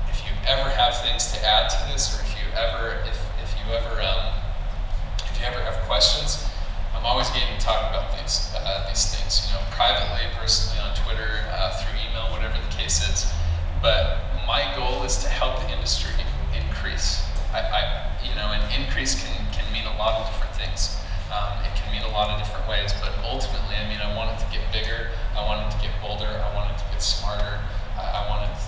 if you ever have things to add to this, or if you ever have questions, I'm always game to talk about these things, privately, personally, on Twitter, through email, whatever the case is. But my goal is to help the industry increase. And increase can mean a lot of different things. It can mean a lot of different ways, but ultimately, I want it to get bigger, I want it to get bolder, I want it to get smarter, I want to